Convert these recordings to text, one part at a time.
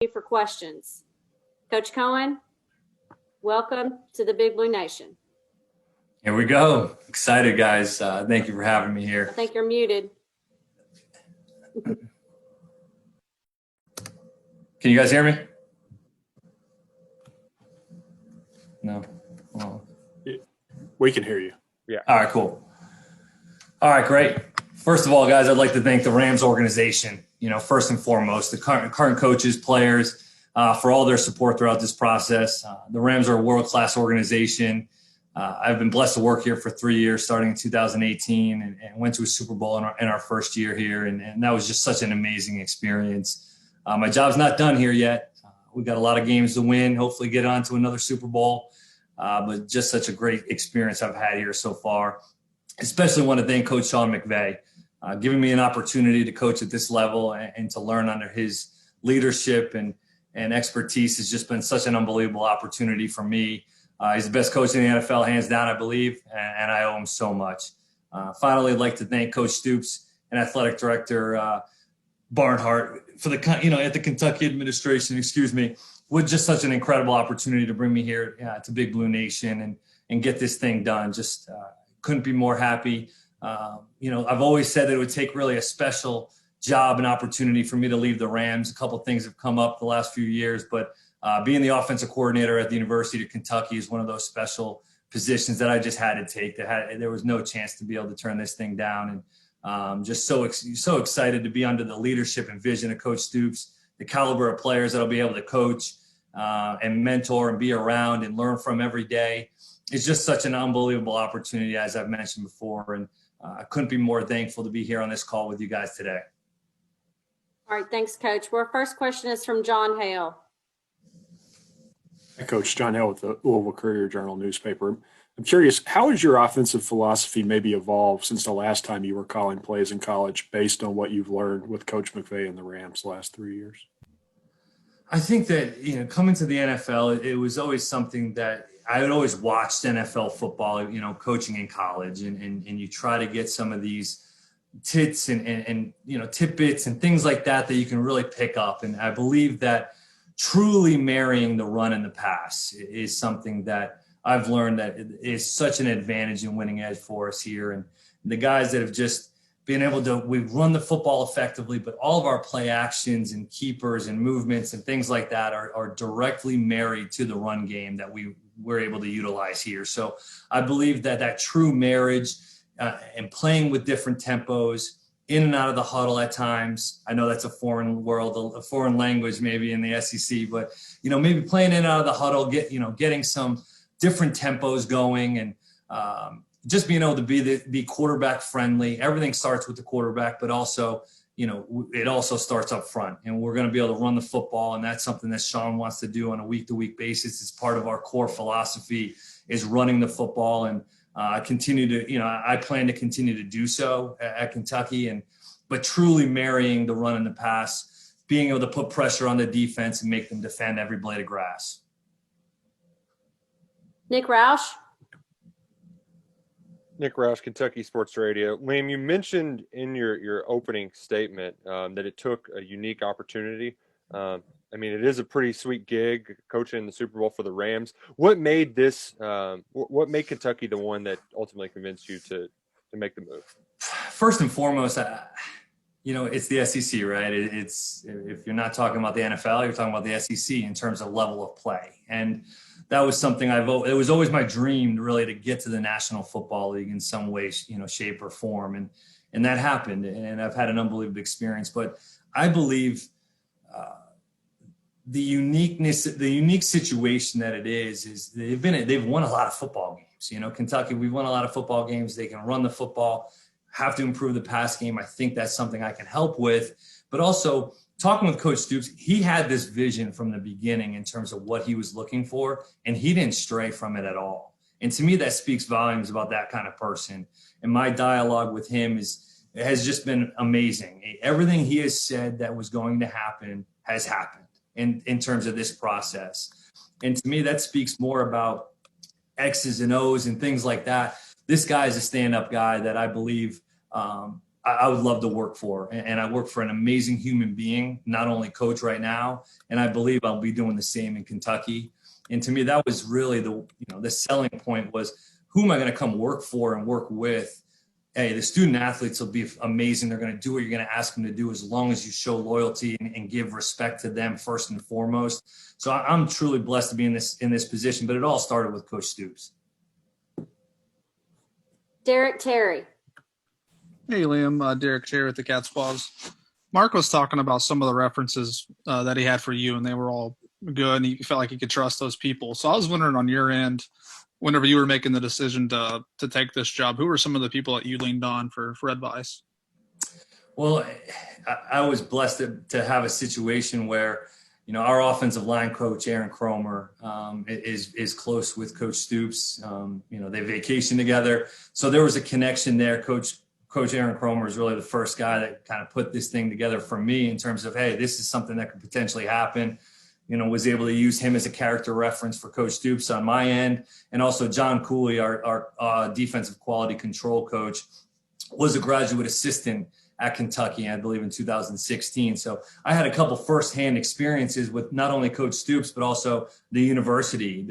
you for questions. Coach Coen, welcome to the Big Blue Nation. Here we go. Excited, guys. Thank you for having me here. I think you're muted. Can you guys hear me? No? Oh. We can hear you. Yeah. All right, cool. All right, great. First of all, guys, I'd like to thank the Rams organization, first and foremost, the current coaches, players, for all their support throughout this process. The Rams are a world-class organization. I've been blessed to work here for 3 years, starting in 2018, and went to a Super Bowl in our first year here, and that was just such an amazing experience. My job's not done here yet. We've got a lot of games to win, hopefully get on to another Super Bowl, but just such a great experience I've had here so far. Especially want to thank Coach Sean McVay, giving me an opportunity to coach at this level and to learn under his leadership and expertise has just been such an unbelievable opportunity for me. He's the best coach in the NFL, hands down, I believe, and I owe him so much. Finally, I'd like to thank Coach Stoops and Athletic Director Barnhart for at the Kentucky administration, with just such an incredible opportunity to bring me here to Big Blue Nation and get this thing done. Just couldn't be more happy. I've always said that it would take really a special job and opportunity for me to leave the Rams. A couple of things have come up the last few years, but being the offensive coordinator at the University of Kentucky is one of those special positions that I just had to take. There was no chance to be able to turn this thing down, and just so excited to be under the leadership and vision of Coach Stoops, the caliber of players that I'll be able to coach and mentor and be around and learn from every day. It's just such an unbelievable opportunity, as I've mentioned before, and I couldn't be more thankful to be here on this call with you guys today. All right, thanks, Coach. Our first question is from John Hale. Hi, Coach. John Hale with the Louisville Courier-Journal newspaper. I'm curious, how has your offensive philosophy maybe evolved since the last time you were calling plays in college based on what you've learned with Coach McVay and the Rams the last 3 years? I think that, coming to the NFL, it was always something that I had always watched NFL football, coaching in college, and you try to get some of these tidbits and things like that you can really pick up. And I believe that truly marrying the run and the pass is something that I've learned that is such an advantage and winning edge for us here. And the guys that have just been able to, we've run the football effectively, but all of our play actions and keepers and movements and things like that are directly married to the run game that we're able to utilize here. So I believe that true marriage and playing with different tempos, in and out of the huddle at times. I know that's a foreign world, a foreign language maybe in the SEC, but maybe playing in and out of the huddle, getting some different tempos going, and just being able to be quarterback friendly. Everything starts with the quarterback, but also it also starts up front, and we're going to be able to run the football, and that's something that Sean wants to do on a week-to-week basis. It's part of our core philosophy is running the football, and I plan to continue to do so at Kentucky, but truly marrying the run and the pass, being able to put pressure on the defense and make them defend every blade of grass. Nick Roush. Nick Roush, Kentucky Sports Radio. Liam, you mentioned in your opening statement that it took a unique opportunity. It is a pretty sweet gig coaching in the Super Bowl for the Rams. What made what made Kentucky the one that ultimately convinced you to make the move? First and foremost, it's the SEC, right? It's if you're not talking about the NFL, you're talking about the SEC in terms of level of play. And that was something it was always my dream really to get to the National Football League in some way, shape or form. And that happened, and I've had an unbelievable experience. But I believe the unique situation that it is they've won a lot of football games. Kentucky, we've won a lot of football games. They can run the football, have to improve the pass game. I think that's something I can help with. But also talking with Coach Stoops, he had this vision from the beginning in terms of what he was looking for, and he didn't stray from it at all. And to me, that speaks volumes about that kind of person. And my dialogue with him has just been amazing. Everything he has said that was going to happen has happened in terms of this process. And to me, that speaks more about X's and O's and things like that. This guy is a stand-up guy that I believe I would love to work for. And I work for an amazing human being, not only coach right now, and I believe I'll be doing the same in Kentucky. And to me, that was really the selling point was, who am I going to come work for and work with? Hey, the student athletes will be amazing. They're going to do what you're going to ask them to do, as long as you show loyalty and give respect to them first and foremost. So I'm truly blessed to be in this position, but it all started with Coach Stoops. Derek Terry. Hey, Liam. Derek Terry with the Catspaws. Mark was talking about some of the references that he had for you, and they were all good, and he felt like he could trust those people. So I was wondering, on your end, whenever you were making the decision to take this job, who were some of the people that you leaned on for advice? Well, I was blessed to have a situation where, our offensive line coach, Aaron Cromer, is close with Coach Stoops. They vacation together. So there was a connection there. Coach Aaron Cromer is really the first guy that kind of put this thing together for me in terms of, hey, this is something that could potentially happen. Was able to use him as a character reference for Coach Stoops on my end. And also John Cooley, our defensive quality control coach, was a graduate assistant at Kentucky, I believe in 2016. So I had a couple firsthand experiences with not only Coach Stoops, but also the university,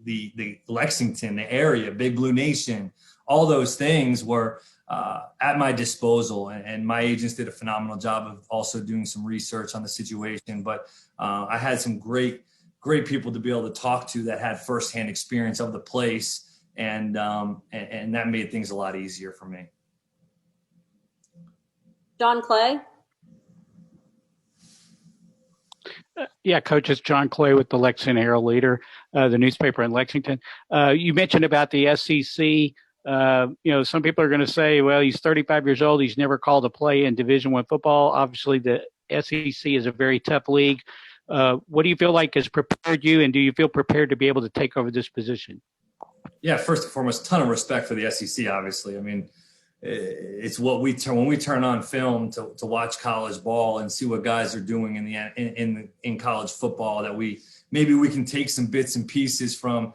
the Lexington, the area, Big Blue Nation. All those things were at my disposal, and my agents did a phenomenal job of also doing some research on the situation. But I had some great people to be able to talk to that had firsthand experience of the place, and that made things a lot easier for me. John Clay. Yeah, Coach, it's John Clay with the Lexington Herald Leader, the newspaper in Lexington. You mentioned about the SEC. Some people are going to say, well, he's 35 years old. He's never called a play in Division I football. Obviously, the SEC is a very tough league. What do you feel like has prepared you, and do you feel prepared to be able to take over this position? Yeah, first and foremost, ton of respect for the SEC, obviously. I mean, it's what when we turn on film to watch college ball and see what guys are doing in college football, that we can take some bits and pieces from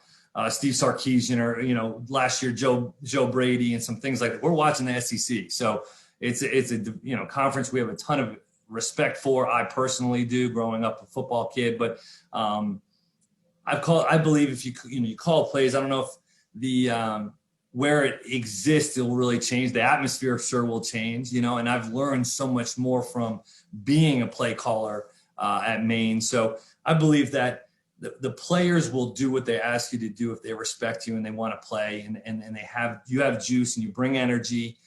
Steve Sarkisian or last year Joe Brady and some things like that. We're watching the SEC, so it's a conference we have a ton of respect for. I personally do, growing up a football kid, but I believe if you call plays, I don't know if the where it exists, it will really change. The atmosphere sure will change, and I've learned so much more from being a play caller at Maine. So I believe that the players will do what they ask you to do if they respect you and they want to play, and you have juice and you bring energy,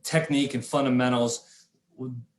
technique and fundamentals.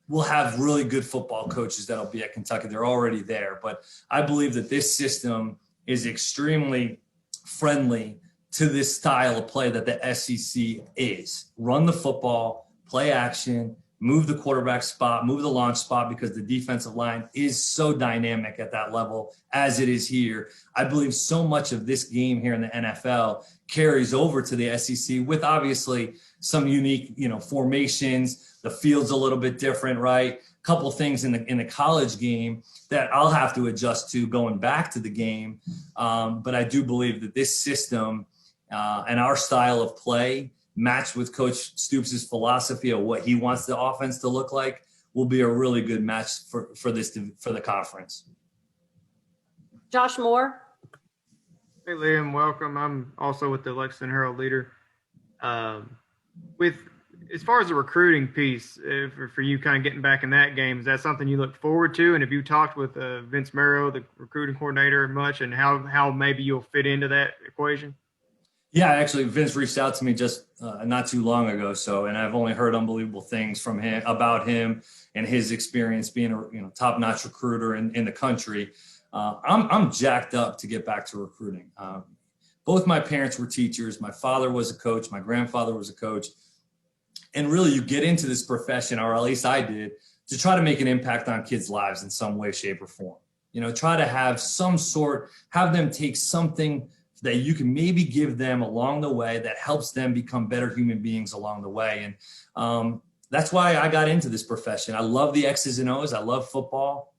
We'll have really good football coaches that'll be at Kentucky. They're already there, but I believe that this system is extremely friendly to this style of play that the SEC is. Run the football, play action, move the quarterback spot, move the launch spot, because the defensive line is so dynamic at that level as it is here. I believe so much of this game here in the NFL carries over to the SEC with obviously some unique, formations. The field's a little bit different, right? A couple of things in the college game that I'll have to adjust to going back to the game. But I do believe that this system and our style of play, matched with Coach Stoops' philosophy of what he wants the offense to look like, will be a really good match for the conference. Josh Moore. Hey, Liam, welcome. I'm also with the Lexington Herald Leader. With as far as the recruiting piece, for you kind of getting back in that game, is that something you look forward to? And have you talked with Vince Marrow, the recruiting coordinator, much, and how maybe you'll fit into that equation? Yeah, actually, Vince reached out to me just not too long ago. And I've only heard unbelievable things from him about him and his experience being a top-notch recruiter in the country. I'm jacked up to get back to recruiting. Both my parents were teachers. My father was a coach. My grandfather was a coach. And really, you get into this profession, or at least I did, to try to make an impact on kids' lives in some way, shape, or form. Try to have them take something that you can maybe give them along the way that helps them become better human beings along the way. And that's why I got into this profession. I love the X's and O's. I love football,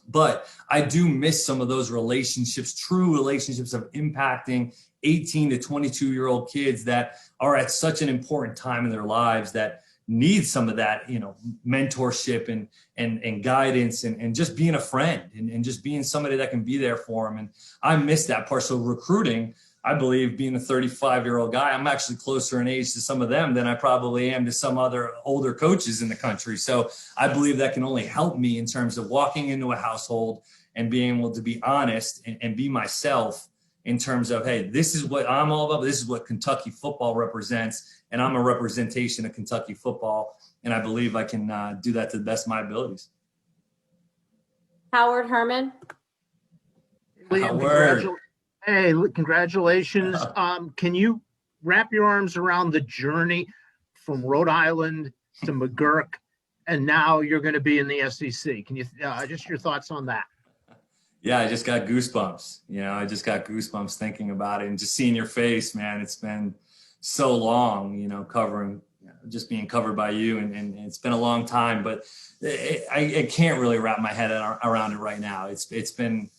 but I do miss some of those relationships, true relationships of impacting 18 to 22-year-old kids that are at such an important time in their lives that need some of that, mentorship and guidance and just being a friend and just being somebody that can be there for them. And I miss that part. So recruiting, I believe, being a 35-year-old guy, I'm actually closer in age to some of them than I probably am to some other older coaches in the country. So I believe that can only help me in terms of walking into a household and being able to be honest and be myself in terms of, hey, this is what I'm all about. This is what Kentucky football represents. And I'm a representation of Kentucky football. And I believe I can do that to the best of my abilities. Howard Herman. Liam, congratulations. Can you wrap your arms around the journey from Rhode Island to McGurk, and now you're going to be in the SEC? Can you just your thoughts on that? Yeah, I just got goosebumps. I just got goosebumps thinking about it and just seeing your face, man. It's been so long, covering, just being covered by you, and it's been a long time, but I can't really wrap my head around it right now. It's been,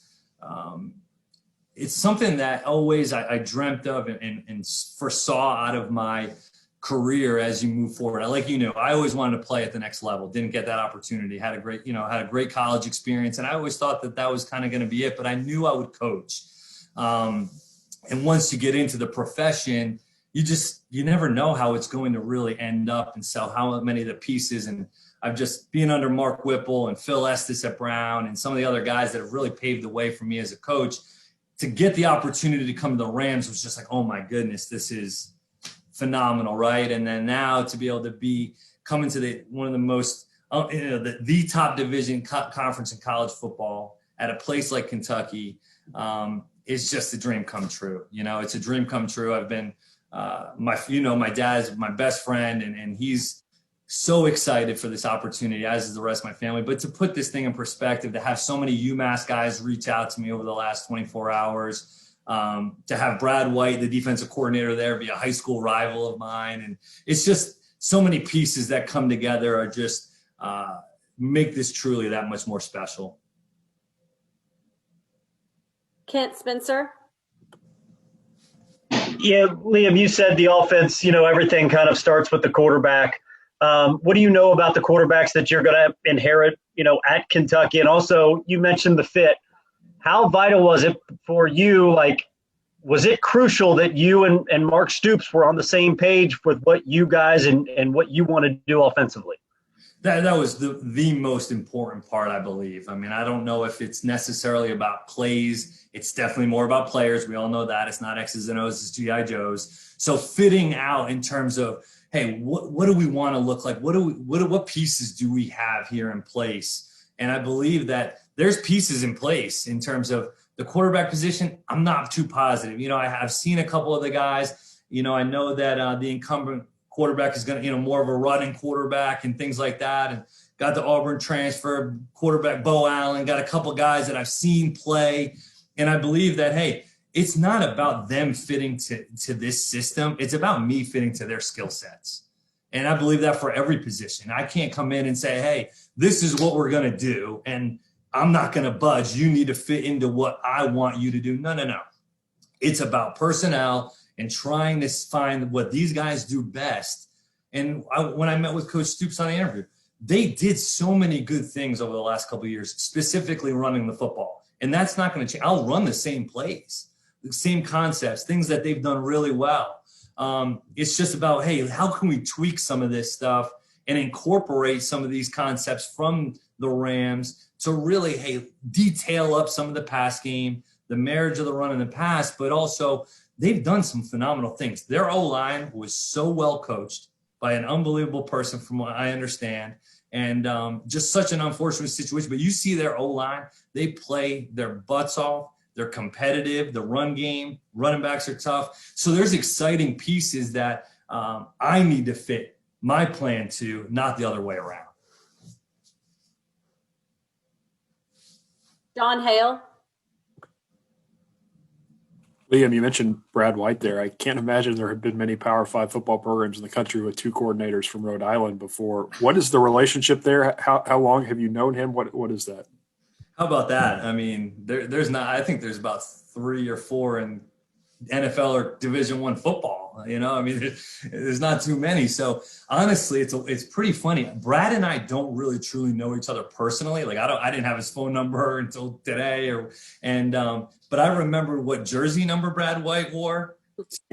it's something that always I dreamt of and foresaw out of my career as you move forward. I always wanted to play at the next level. Didn't get that opportunity. Had a great college experience, and I always thought that was kind of going to be it. But I knew I would coach. And once you get into the profession, you never know how it's going to really end up, and so how many of the pieces. And I've just been under Mark Whipple and Phil Estes at Brown and some of the other guys that have really paved the way for me as a coach. To get the opportunity to come to the Rams was just like, oh my goodness, this is phenomenal, right? And then now to be able to coming to one of the most, the top division conference in college football at a place like Kentucky is just a dream come true. It's a dream come true. I've been, my dad's my best friend, and he's so excited for this opportunity, as is the rest of my family. But to put this thing in perspective, to have so many UMass guys reach out to me over the last 24 hours, to have Brad White, the defensive coordinator there, be a high school rival of mine. And it's just so many pieces that come together are just make this truly that much more special. Kent Spencer. Yeah, Liam, you said the offense, everything kind of starts with the quarterback. What do you know about the quarterbacks that you're going to inherit, at Kentucky? And also, you mentioned the fit. How vital was it for you? Was it crucial that you and Mark Stoops were on the same page with what you guys and what you want to do offensively? That was the most important part, I believe. I mean, I don't know if it's necessarily about plays. It's definitely more about players. We all know that. It's not X's and O's, it's G.I. Joes. So fitting out in terms of, hey, what do we want to look like? What pieces do we have here in place? And I believe that there's pieces in place in terms of the quarterback position. I'm not too positive. I've seen a couple of the guys. I know that the incumbent quarterback is going to, more of a running quarterback and things like that. And got the Auburn transfer quarterback, Bo Allen, got a couple guys that I've seen play. And I believe that, hey, it's not about them fitting to this system. It's about me fitting to their skill sets. And I believe that for every position. I can't come in and say, hey, this is what we're going to do, and I'm not going to budge. You need to fit into what I want you to do. No. It's about personnel and trying to find what these guys do best. And when I met with Coach Stoops on the interview, they did so many good things over the last couple of years, specifically running the football. And that's not going to change. I'll run the same plays, the same concepts, things that they've done really well. It's just about, hey, how can we tweak some of this stuff and incorporate some of these concepts from the Rams to really, hey, detail up some of the pass game, the marriage of the run in the pass, but also they've done some phenomenal things. Their O-line was so well coached by an unbelievable person from what I understand, and just such an unfortunate situation. But you see their O-line, they play their butts off. They're competitive. The run game, running backs are tough. So there's exciting pieces that I need to fit my plan to, not the other way around. Don Hale. Liam, you mentioned Brad White there. I can't imagine there have been many Power 5 football programs in the country with two coordinators from Rhode Island before. What is the relationship there? How long have you known him? What is that? How about that? I mean, there's not. I think there's about 3 or 4 in NFL or Division I football. You know, I mean, there's not too many. So honestly, it's pretty funny. Brad and I don't really truly know each other personally. Like I didn't have his phone number until today, but I remember what jersey number Brad White wore.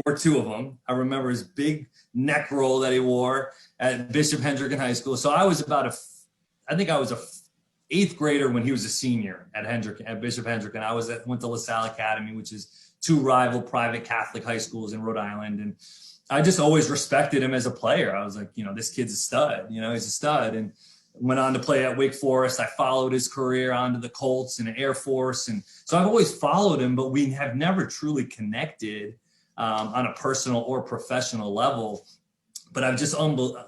Or two of them. I remember his big neck roll that he wore at Bishop Hendrick High School. So I was I think I was a 8th grader when he was a senior at Bishop Hendrick, and I went to LaSalle Academy, which is 2 rival private Catholic high schools in Rhode Island. And I just always respected him as a player. I was like, this kid's a stud. He's a stud. And went on to play at Wake Forest. I followed his career onto the Colts and the Air Force. And so I've always followed him, but we have never truly connected on a personal or professional level. But I've just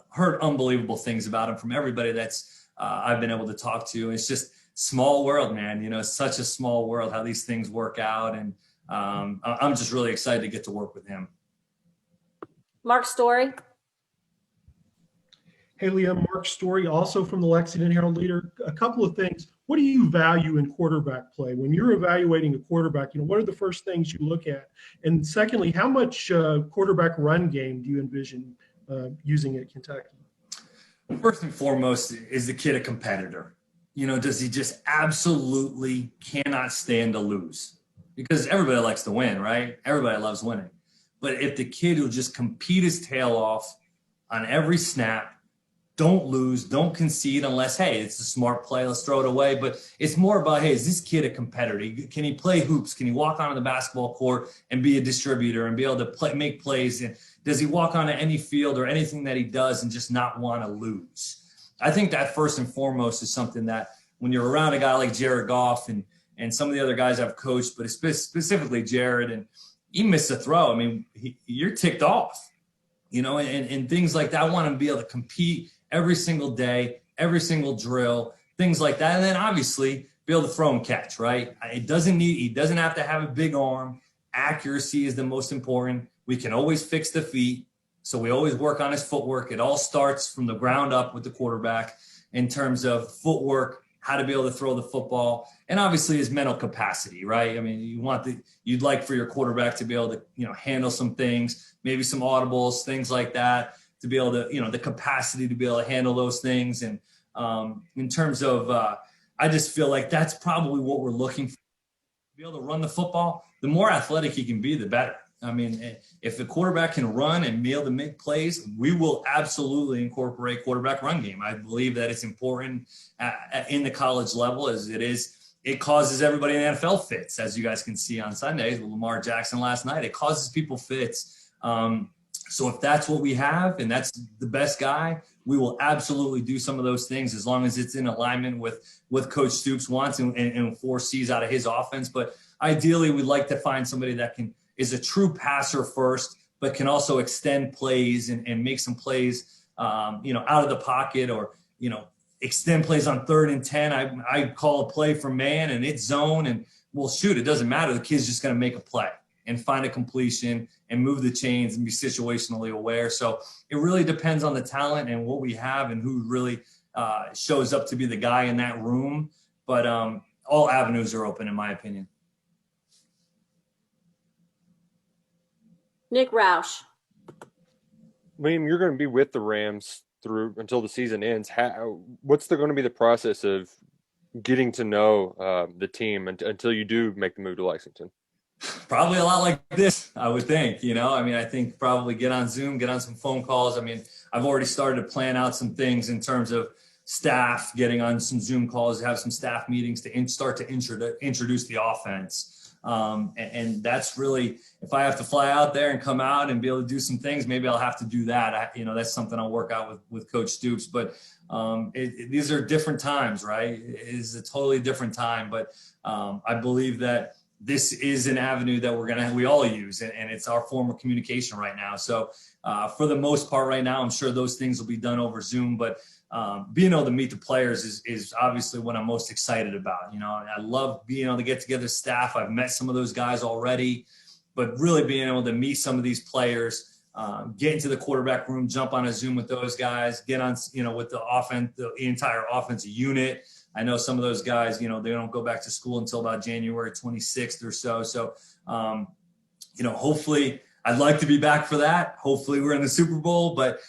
heard unbelievable things about him from everybody that's I've been able to talk to. It's just small world, man. It's such a small world how these things work out. And I'm just really excited to get to work with him. Mark Story. Hey, Liam, Mark Story, also from the Lexington Herald Leader. A couple of things. What do you value in quarterback play? When you're evaluating a quarterback, what are the first things you look at? And secondly, how much quarterback run game do you envision using at Kentucky? First and foremost, is the kid a competitor? Does he just absolutely cannot stand to lose? Because everybody likes to win, right? Everybody loves winning. But if the kid will just compete his tail off on every snap, don't lose, don't concede unless, hey, it's a smart play, let's throw it away. But it's more about, hey, is this kid a competitor? Can he play hoops? Can he walk onto the basketball court and be a distributor and be able to make plays? And does he walk onto any field or anything that he does and just not want to lose? I think that first and foremost is something that when you're around a guy like Jared Goff and some of the other guys I've coached, but specifically Jared, and he missed a throw. I mean, you're ticked off, and things like that. I want him to be able to compete every single day, every single drill, things like that. And then obviously be able to throw and catch, right? He doesn't have to have a big arm. Accuracy is the most important. We can always fix the feet. So we always work on his footwork. It all starts from the ground up with the quarterback in terms of footwork, how to be able to throw the football, and obviously his mental capacity, right? I mean, you'd like for your quarterback to be able to, handle some things, maybe some audibles, things like that, to be able to, the capacity to be able to handle those things. And in terms of, I just feel like that's probably what we're looking for. To be able to run the football, the more athletic he can be, the better. I mean, if the quarterback can run and be able to make plays, we will absolutely incorporate quarterback run game. I believe that it's important in the college level as it is. It causes everybody in the NFL fits, as you guys can see on Sundays with Lamar Jackson last night. It causes people fits. So if that's what we have and that's the best guy, we will absolutely do some of those things as long as it's in alignment with Coach Stoops wants and foresees out of his offense. But ideally, we'd like to find somebody that is a true passer first, but can also extend plays and make some plays, out of the pocket or, extend plays on 3rd and 10. I call a play from man and it's zone and well, shoot, it doesn't matter. The kid's just going to make a play and find a completion and move the chains and be situationally aware. So it really depends on the talent and what we have and who really shows up to be the guy in that room. But all avenues are open, in my opinion. Nick Roush. Liam, you're going to be with the Rams through until the season ends. What's going to be the process of getting to know the team until you do make the move to Lexington? Probably a lot like this, I would think. I think probably get on Zoom, get on some phone calls. I mean, I've already started to plan out some things in terms of staff, getting on some Zoom calls, have some staff meetings to start to introduce the offense. And that's really, if I have to fly out there and come out and be able to do some things, maybe I'll have to do that. That's something I'll work out with Coach Stoops. But these are different times, right? It is a totally different time. But I believe that this is an avenue that we all use, and it's our form of communication right now. So for the most part right now, I'm sure those things will be done over Zoom, but being able to meet the players is obviously what I'm most excited about. I love being able to get together staff. I've met some of those guys already, but really being able to meet some of these players, get into the quarterback room, jump on a Zoom with those guys, get on, with the offense, the entire offensive unit. I know some of those guys, they don't go back to school until about January 26th or so. So, hopefully I'd like to be back for that. Hopefully we're in the Super Bowl, but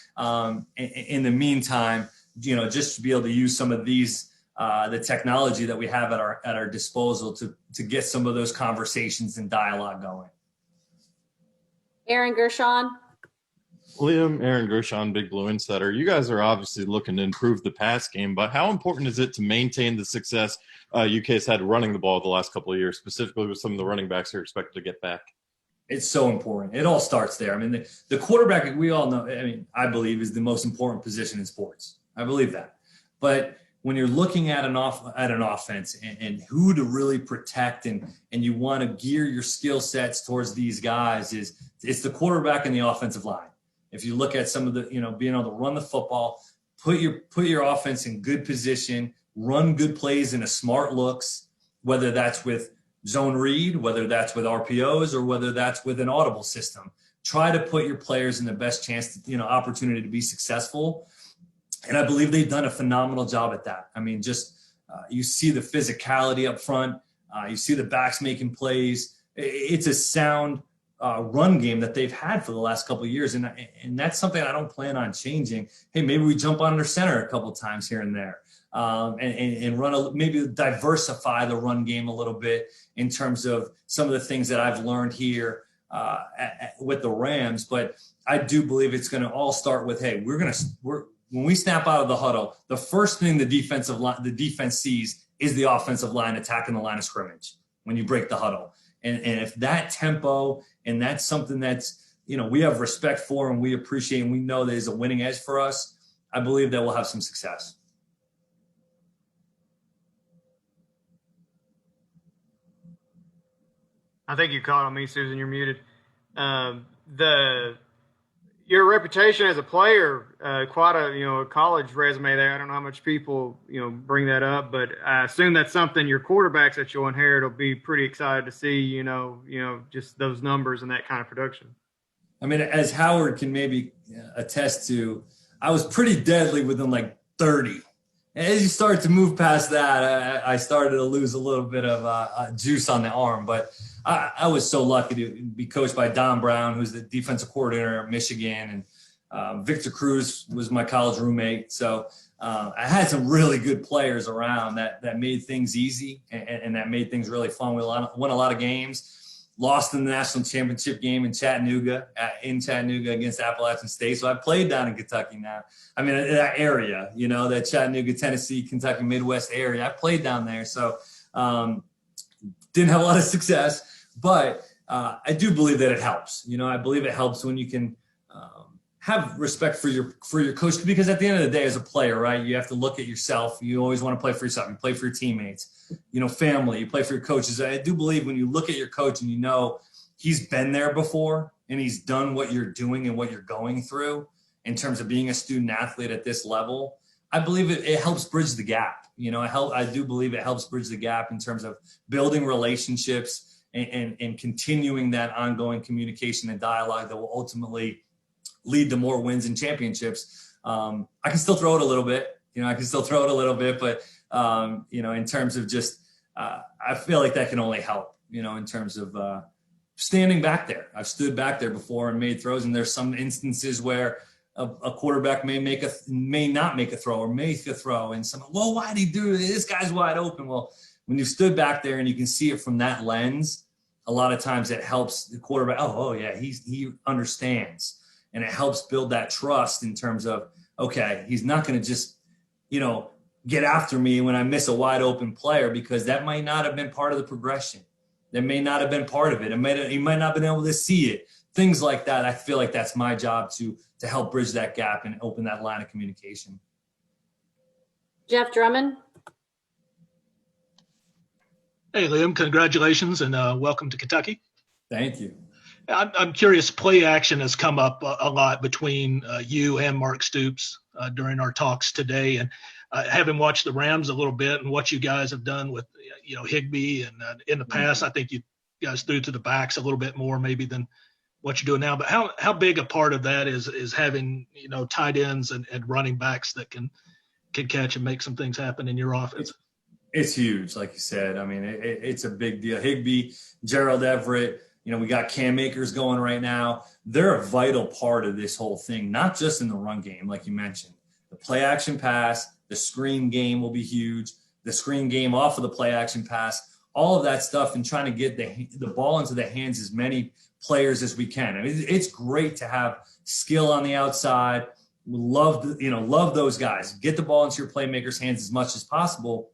in the meantime, just to be able to use some of these, the technology that we have at our disposal to get some of those conversations and dialogue going. Aaron Gershon. Liam, Aaron Gershon, Big Blue Insider. You guys are obviously looking to improve the pass game, but how important is it to maintain the success UK's had running the ball the last couple of years, specifically with some of the running backs who are expected to get back? It's so important. It all starts there. I mean, the quarterback, we all know, I believe, is the most important position in sports. I believe that. But when you're looking at an offense and who to really protect and you want to gear your skill sets towards these guys, it's the quarterback and the offensive line. If you look at some of the, being able to run the football, put your offense in good position, run good plays into smart looks, whether that's with zone read, whether that's with RPOs, or whether that's with an audible system. Try to put your players in the best chance, opportunity to be successful. And I believe they've done a phenomenal job at that. I mean, you see the physicality up front. You see the backs making plays. It's a sound run game that they've had for the last couple of years. And that's something I don't plan on changing. Hey, maybe we jump on their center a couple of times here and there. And maybe diversify the run game a little bit in terms of some of the things that I've learned here with the Rams. But I do believe it's going to all start with, hey, when we snap out of the huddle, the first thing the defense sees is the offensive line attacking the line of scrimmage when you break the huddle. And if that tempo, and that's something that's, we have respect for and we appreciate and we know that is a winning edge for us, I believe that we'll have some success. I think you called on me, Susan. You're muted. Your reputation as a player, quite a college resume there. I don't know how much people bring that up, but I assume that's something your quarterbacks that you'll inherit will be pretty excited to see. Just those numbers and that kind of production. I mean, as Howard can maybe attest to, I was pretty deadly within like 30. As you start to move past that, I started to lose a little bit of juice on the arm. But I was so lucky to be coached by Don Brown, who's the defensive coordinator at Michigan. And Victor Cruz was my college roommate. So I had some really good players around that made things easy and that made things really fun. We won a lot of games. Lost in the national championship game in Chattanooga against Appalachian State. So I played down in Kentucky now. I mean, that area, that Chattanooga, Tennessee, Kentucky, Midwest area. I played down there. So didn't have a lot of success, but I do believe that it helps. I believe it helps when you can have respect for your coach, because at the end of the day, as a player, right, you have to look at yourself. You always want to play for yourself. You play for your teammates, family. You play for your coaches. I do believe when you look at your coach and he's been there before and he's done what you're doing and what you're going through in terms of being a student athlete at this level, I believe it helps bridge the gap. I do believe it helps bridge the gap in terms of building relationships and continuing that ongoing communication and dialogue that will ultimately lead to more wins and championships. I can still throw it a little bit, but in terms of just, I feel like that can only help, in terms of standing back there. I've stood back there before and made throws, and there's some instances where a quarterback may not make a throw or make a throw, and why did he do it? This guy's wide open. Well, when you stood back there and you can see it from that lens, a lot of times it helps the quarterback. Oh yeah, he understands. And it helps build that trust in terms of, okay, he's not going to just, get after me when I miss a wide open player, because that might not have been part of the progression. That may not have been part of it. He might not have been able to see it. Things like that. I feel like that's my job to help bridge that gap and open that line of communication. Jeff Drummond. Hey, Liam, congratulations and welcome to Kentucky. Thank you. I'm curious, play action has come up a lot between you and Mark Stoops during our talks today. And having watched the Rams a little bit and what you guys have done with, Higbee and in the past, I think you guys threw to the backs a little bit more maybe than what you're doing now. But how big a part of that is having, tight ends and running backs that can catch and make some things happen in your offense? It's huge, like you said. I mean, it's a big deal. Higbee, Gerald Everett, We got Cam Akers going right now. They're a vital part of this whole thing, not just in the run game, like you mentioned. The play action pass, the screen game will be huge. The screen game off of the play action pass, all of that stuff, and trying to get the ball into the hands as many players as we can. I mean, it's great to have skill on the outside. Love those guys. Get the ball into your playmakers' hands as much as possible.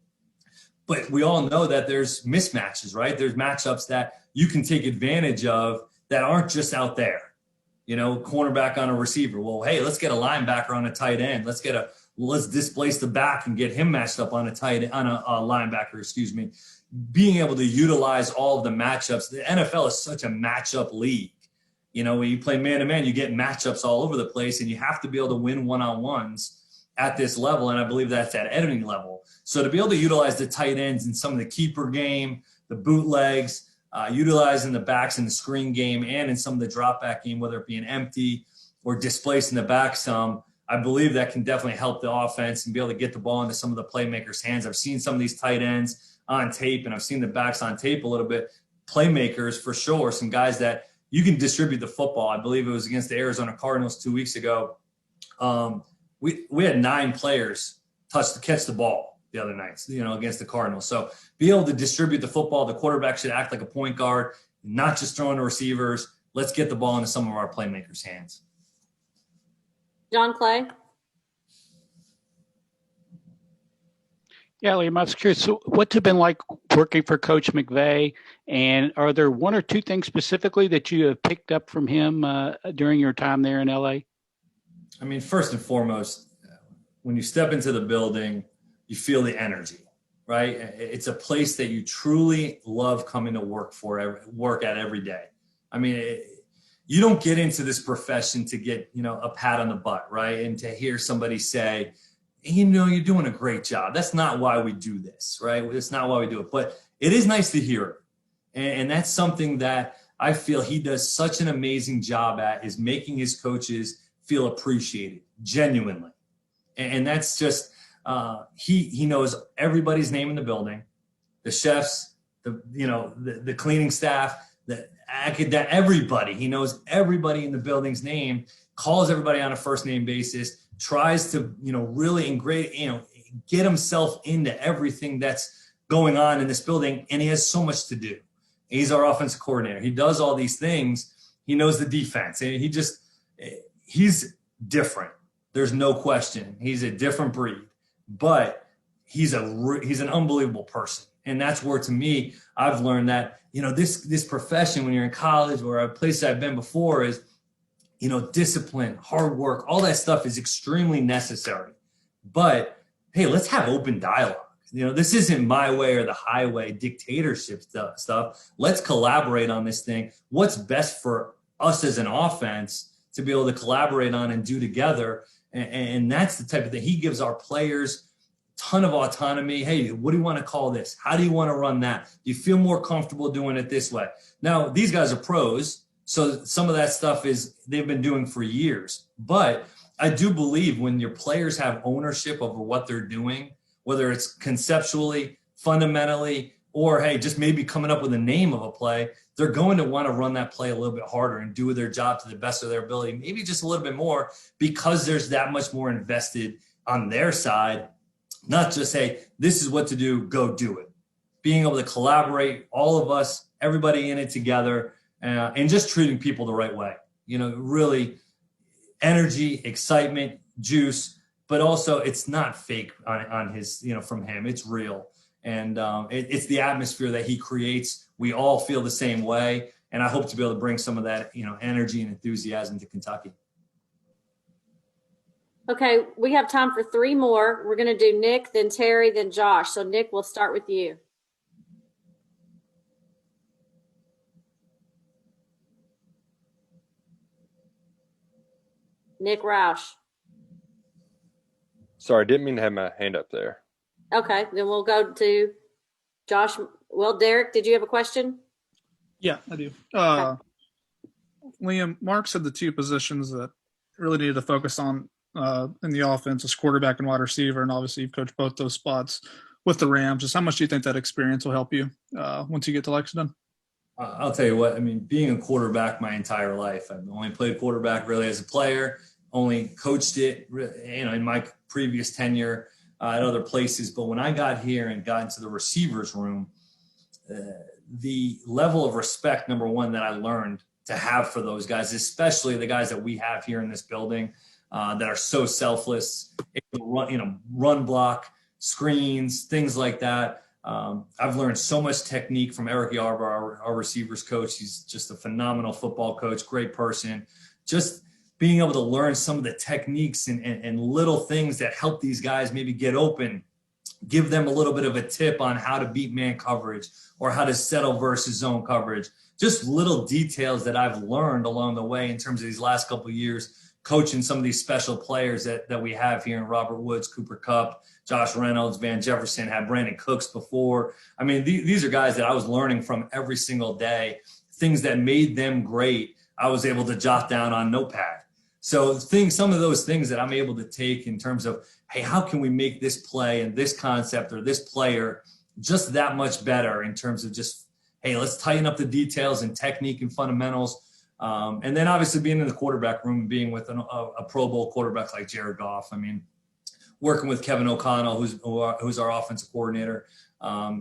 But we all know that there's mismatches, right? There's matchups that you can take advantage of that aren't just out there. Cornerback on a receiver. Well, hey, let's get a linebacker on a tight end. Let's displace the back and get him matched up on a linebacker, Being able to utilize all of the matchups. The NFL is such a matchup league. When you play man-to-man, you get matchups all over the place, and you have to be able to win one-on-ones at this level, and I believe that's at any level. So to be able to utilize the tight ends in some of the keeper game, the bootlegs, utilizing the backs in the screen game and in some of the drop back game, whether it be an empty or displacing the back some, I believe that can definitely help the offense and be able to get the ball into some of the playmakers' hands. I've seen some of these tight ends on tape, and I've seen the backs on tape a little bit. Playmakers, for sure, some guys that you can distribute the football. I believe it was against the Arizona Cardinals 2 weeks ago. We had 9 players catch the ball the other nights, against the Cardinals. So be able to distribute the football. The quarterback should act like a point guard, not just throwing to receivers. Let's get the ball into some of our playmakers' hands. John Clay. Yeah, Liam, I was curious. So what's it been like working for Coach McVay? And are there one or two things specifically that you have picked up from him during your time there in LA? I mean, first and foremost, when you step into the building, you feel the energy, right? It's a place that you truly love coming to work at every day. I mean, you don't get into this profession to get, a pat on the butt, right? And to hear somebody say, you're doing a great job. That's not why we do this, right? It's not why we do it, but it is nice to hear it. And that's something that I feel he does such an amazing job at, is making his coaches feel appreciated, genuinely. And that's just, he knows everybody's name in the building, the chefs, the cleaning staff, everybody. He knows everybody in the building's name, calls everybody on a first name basis, tries to, really get himself into everything that's going on in this building. And he has so much to do. He's our offensive coordinator. He does all these things. He knows the defense, and he's different. There's no question. He's a different breed, but he's an unbelievable person. And that's where, to me, I've learned that, this profession, when you're in college or a place I've been before, is, discipline, hard work, all that stuff is extremely necessary. But hey, let's have open dialogue. This isn't my way or the highway dictatorship stuff. Let's collaborate on this thing. What's best for us as an offense to be able to collaborate on and do together. And that's the type of thing. He gives our players a ton of autonomy. Hey, what do you want to call this? How do you want to run that? Do you feel more comfortable doing it this way? Now, these guys are pros, so some of that stuff they've been doing for years. But I do believe when your players have ownership over what they're doing, whether it's conceptually, fundamentally, or, hey, just maybe coming up with a name of a play, they're going to want to run that play a little bit harder and do their job to the best of their ability, maybe just a little bit more, because there's that much more invested on their side, not just, hey, this is what to do, go do it. Being able to collaborate, all of us, everybody in it together, and just treating people the right way. Really energy, excitement, juice, but also it's not fake on his, from him. It's real. And it's the atmosphere that he creates. We all feel the same way. And I hope to be able to bring some of that, energy and enthusiasm to Kentucky. Okay, we have time for 3 more. We're going to do Nick, then Terry, then Josh. So Nick, we'll start with you. Nick Roush. Sorry, didn't mean to have my hand up there. Okay, then we'll go to Josh. Well, Derek, did you have a question? Yeah, I do. Liam, Mark said the 2 positions that really needed to focus on in the offense is quarterback and wide receiver, and obviously you've coached both those spots with the Rams. Just how much do you think that experience will help you once you get to Lexington? I'll tell you what, I mean, being a quarterback my entire life, I've only played quarterback really as a player, only coached it, in my previous tenure at other places. But when I got here and got into the receivers room, the level of respect, number one, that I learned to have for those guys, especially the guys that we have here in this building that are so selfless, run block, screens, things like that. I've learned so much technique from Eric Yarber, our receivers coach. He's just a phenomenal football coach, great person. Just being able to learn some of the techniques and little things that help these guys maybe get open, give them a little bit of a tip on how to beat man coverage or how to settle versus zone coverage. Just little details that I've learned along the way in terms of these last couple of years, coaching some of these special players that we have here in Robert Woods, Cooper Kupp, Josh Reynolds, Van Jefferson, had Brandon Cooks before. I mean, these are guys that I was learning from every single day, things that made them great. I was able to jot down on notepad. So some of those things that I'm able to take in terms of, hey, how can we make this play and this concept or this player just that much better in terms of just, hey, let's tighten up the details and technique and fundamentals. And then obviously being in the quarterback room, being with a Pro Bowl quarterback like Jared Goff. I mean, working with Kevin O'Connell, who's our offensive coordinator,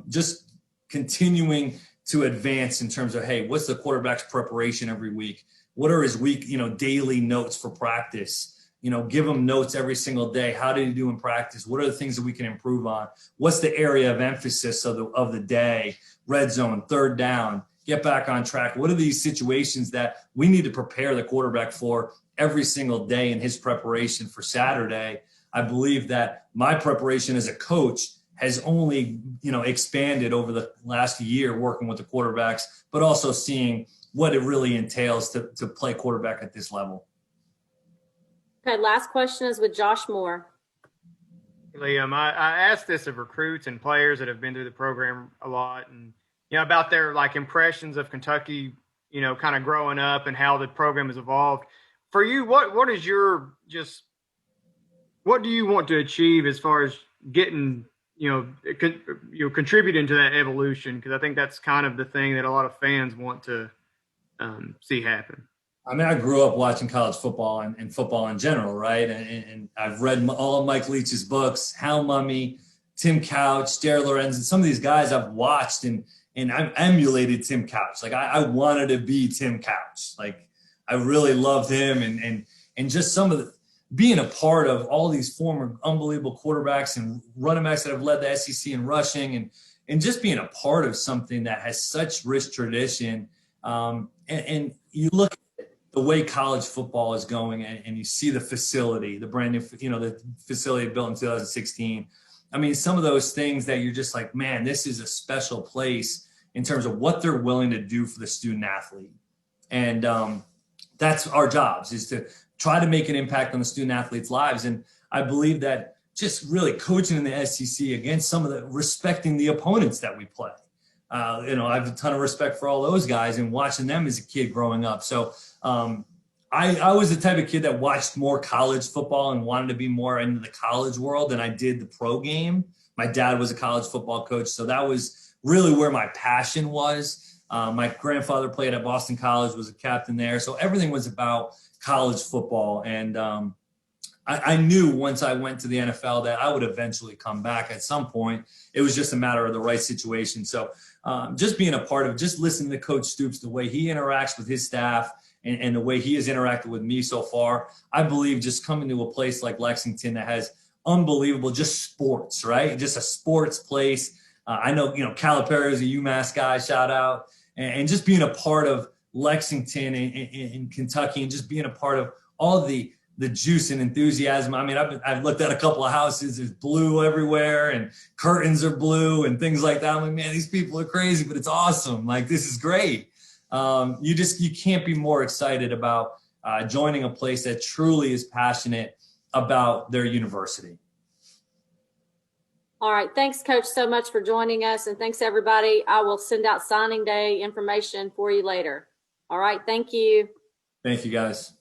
just continuing to advance in terms of, hey, what's the quarterback's preparation every week? What are his daily notes for practice? Give him notes every single day. How did he do in practice? What are the things that we can improve on? What's the area of emphasis of the day? Red zone, third down, get back on track. What are these situations that we need to prepare the quarterback for every single day in his preparation for Saturday? I believe that my preparation as a coach has only, expanded over the last year working with the quarterbacks, but also seeing what it really entails to play quarterback at this level. Okay, last question is with Josh Moore. Liam, I asked this of recruits and players that have been through the program a lot, and about their impressions of Kentucky, kind of growing up and how the program has evolved. For you, what is your what do you want to achieve as far as getting contributing to that evolution? Because I think that's kind of the thing that a lot of fans want to see happen. I mean, I grew up watching college football and football in general, right? And I've read all of Mike Leach's books, Hal Mummy, Tim Couch, Jared Lorenz, and some of these guys I've watched and I've emulated Tim Couch. I wanted to be Tim Couch. I really loved him and just some of the being a part of all these former unbelievable quarterbacks and running backs that have led the SEC in rushing and just being a part of something that has such rich tradition. And you look at the way college football is going and you see the facility, the brand new, the facility built in 2016. I mean, some of those things that you're just like, man, this is a special place in terms of what they're willing to do for the student athlete. And that's our jobs, is to try to make an impact on the student athletes' lives. And I believe that just really coaching in the SEC against some of the respecting the opponents that we play. I have a ton of respect for all those guys and watching them as a kid growing up. So I was the type of kid that watched more college football and wanted to be more into the college world than I did the pro game. My dad was a college football coach, so that was really where my passion was. My grandfather played at Boston College, was a captain there. So everything was about college football. And I knew once I went to the NFL that I would eventually come back at some point. It was just a matter of the right situation. So just being a part of, just listening to Coach Stoops, the way he interacts with his staff and the way he has interacted with me so far, I believe just coming to a place like Lexington that has unbelievable, just sports, right? Just a sports place. I know, Calipari is a UMass guy, shout out. And just being a part of Lexington in Kentucky and just being a part of all the juice and enthusiasm. I mean, I've looked at a couple of houses, there's blue everywhere and curtains are blue and things like that. I'm like, man, these people are crazy, but it's awesome. This is great. You can't be more excited about joining a place that truly is passionate about their university. All right. Thanks, Coach, so much for joining us. And thanks, everybody. I will send out signing day information for you later. All right. Thank you. Thank you, guys.